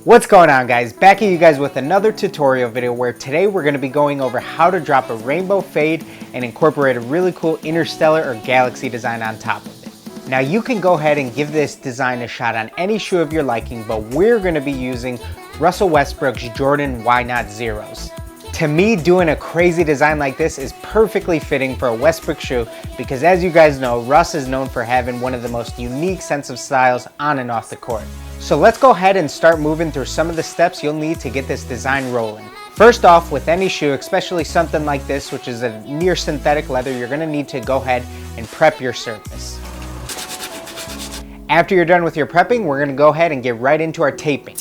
What's going on, guys? Back at you guys with another tutorial video where today we're going to be going over how to drop a rainbow fade and incorporate a really cool interstellar or galaxy design on top of it. Now you can go ahead and give this design a shot on any shoe of your liking, but we're going to be using Russell Westbrook's Jordan Why Not Zeros. To me, doing a crazy design like this is perfectly fitting for a Westbrook shoe because, as you guys know, Russ is known for having one of the most unique sense of styles on and off the court. So let's go ahead and start moving through some of the steps you'll need to get this design rolling. First off, with any shoe, especially something like this, which is a near synthetic leather, you're going to need to go ahead and prep your surface. After you're done with your prepping, we're going to go ahead and get right into our taping.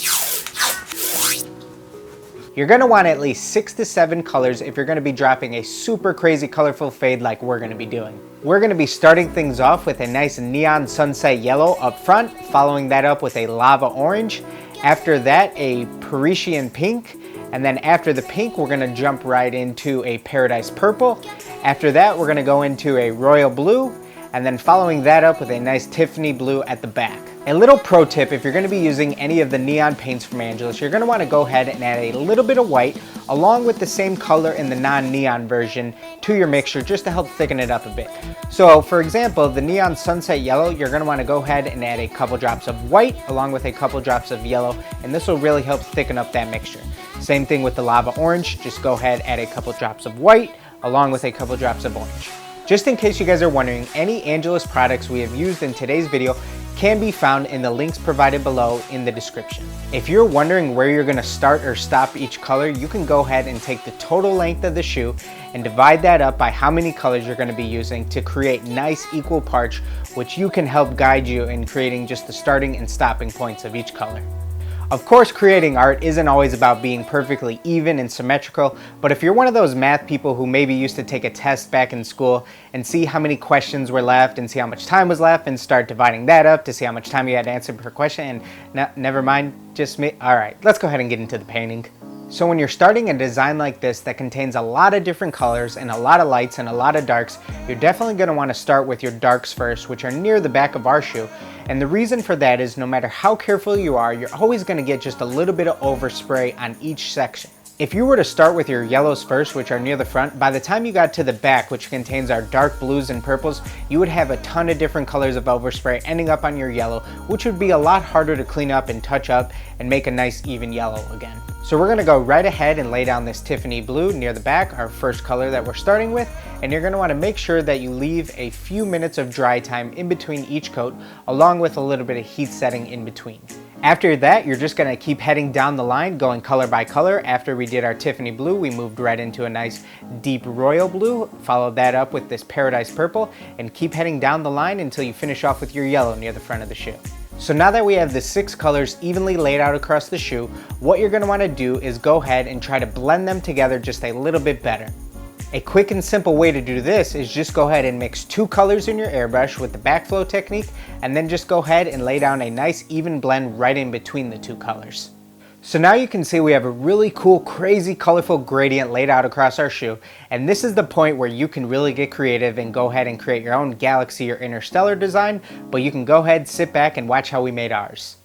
You're going to want at least 6 to 7 colors if you're going to be dropping a super crazy colorful fade like we're going to be doing. We're going to be starting things off with a nice neon sunset yellow up front, following that up with a lava orange. After that, a Parisian pink. And then after the pink, we're going to jump right into a paradise purple. After that, we're going to go into a royal blue. And then following that up with a nice Tiffany blue at the back. A little pro tip, if you're going to be using any of the neon paints from Angelus, you're going to want to go ahead and add a little bit of white along with the same color in the non-neon version to your mixture just to help thicken it up a bit. So for example, the neon sunset yellow, you're going to want to go ahead and add a couple drops of white along with a couple drops of yellow, and this will really help thicken up that mixture. Same thing with the lava orange, just go ahead, add a couple drops of white along with a couple drops of orange. Just in case you guys are wondering, any Angelus products we have used in today's video can be found in the links provided below in the description. If you're wondering where you're going to start or stop each color, you can go ahead and take the total length of the shoe and divide that up by how many colors you're going to be using to create nice equal parts, which you can help guide you in creating just the starting and stopping points of each color. Of course, creating art isn't always about being perfectly even and symmetrical, but if you're one of those math people who maybe used to take a test back in school and see how many questions were left and see how much time was left and start dividing that up to see how much time you had to answer per question and never mind, just me. All right, let's go ahead and get into the painting. So when you're starting a design like this that contains a lot of different colors and a lot of lights and a lot of darks, you're definitely going to want to start with your darks first, which are near the back of our shoe. And the reason for that is no matter how careful you are, you're always going to get just a little bit of overspray on each section. If you were to start with your yellows first, which are near the front, by the time you got to the back, which contains our dark blues and purples, you would have a ton of different colors of overspray ending up on your yellow, which would be a lot harder to clean up and touch up and make a nice even yellow again. So we're going to go right ahead and lay down this Tiffany blue near the back, our first color that we're starting with, and you're going to want to make sure that you leave a few minutes of dry time in between each coat, along with a little bit of heat setting in between. After that, you're just going to keep heading down the line, going color by color. After we did our Tiffany blue, we moved right into a nice deep royal blue, followed that up with this paradise purple, and keep heading down the line until you finish off with your yellow near the front of the shoe. So now that we have the 6 colors evenly laid out across the shoe, what you're going to want to do is go ahead and try to blend them together just a little bit better. A quick and simple way to do this is just go ahead and mix 2 colors in your airbrush with the backflow technique, and then just go ahead and lay down a nice even blend right in between the 2 colors. So now you can see we have a really cool, crazy, colorful gradient laid out across our shoe, and this is the point where you can really get creative and go ahead and create your own galaxy or interstellar design, but you can go ahead, sit back, and watch how we made ours.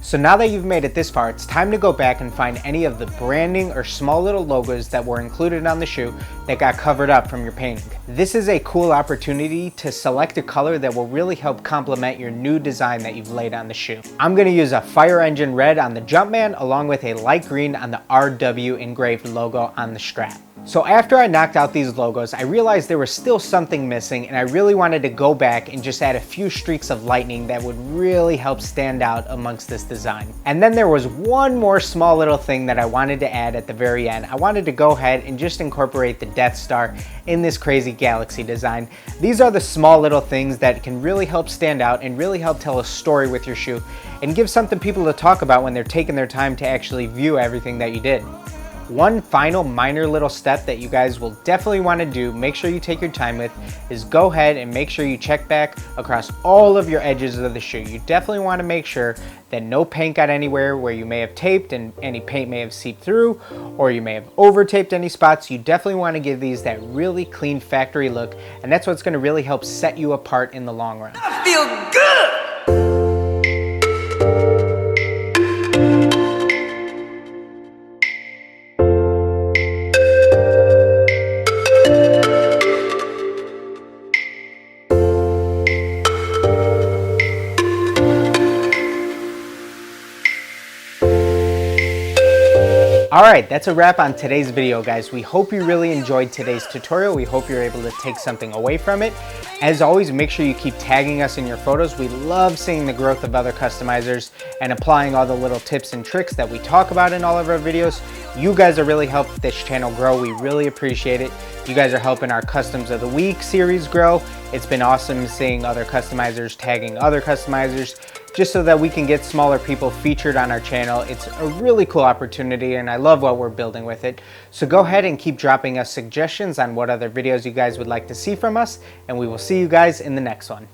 So now that you've made it this far, it's time to go back and find any of the branding or small little logos that were included on the shoe that got covered up from your painting. This is a cool opportunity to select a color that will really help complement your new design that you've laid on the shoe. I'm going to use a fire engine red on the Jumpman along with a light green on the RW engraved logo on the strap. So after I knocked out these logos, I realized there was still something missing, and I really wanted to go back and just add a few streaks of lightning that would really help stand out amongst this design. And then there was one more small little thing that I wanted to add at the very end. I wanted to go ahead and just incorporate the Death Star in this crazy galaxy design. These are the small little things that can really help stand out and really help tell a story with your shoe and give something people to talk about when they're taking their time to actually view everything that you did. One final minor little step that you guys will definitely want to do, make sure you take your time with, is go ahead and make sure you check back across all of your edges of the shoe. You definitely want to make sure that no paint got anywhere where you may have taped and any paint may have seeped through, or you may have over taped any spots. You definitely want to give these that really clean factory look, and that's what's going to really help set you apart in the long run. I feel good! Alright, that's a wrap on today's video, guys. We hope you really enjoyed today's tutorial. We hope you're able to take something away from it. As always, make sure you keep tagging us in your photos. We love seeing the growth of other customizers and applying all the little tips and tricks that we talk about in all of our videos. You guys are really helping this channel grow. We really appreciate it. You guys are helping our Customs of the Week series grow. It's been awesome seeing other customizers tagging other customizers, just so that we can get smaller people featured on our channel. It's a really cool opportunity and I love what we're building with it. So go ahead and keep dropping us suggestions on what other videos you guys would like to see from us, and we will see you guys in the next one.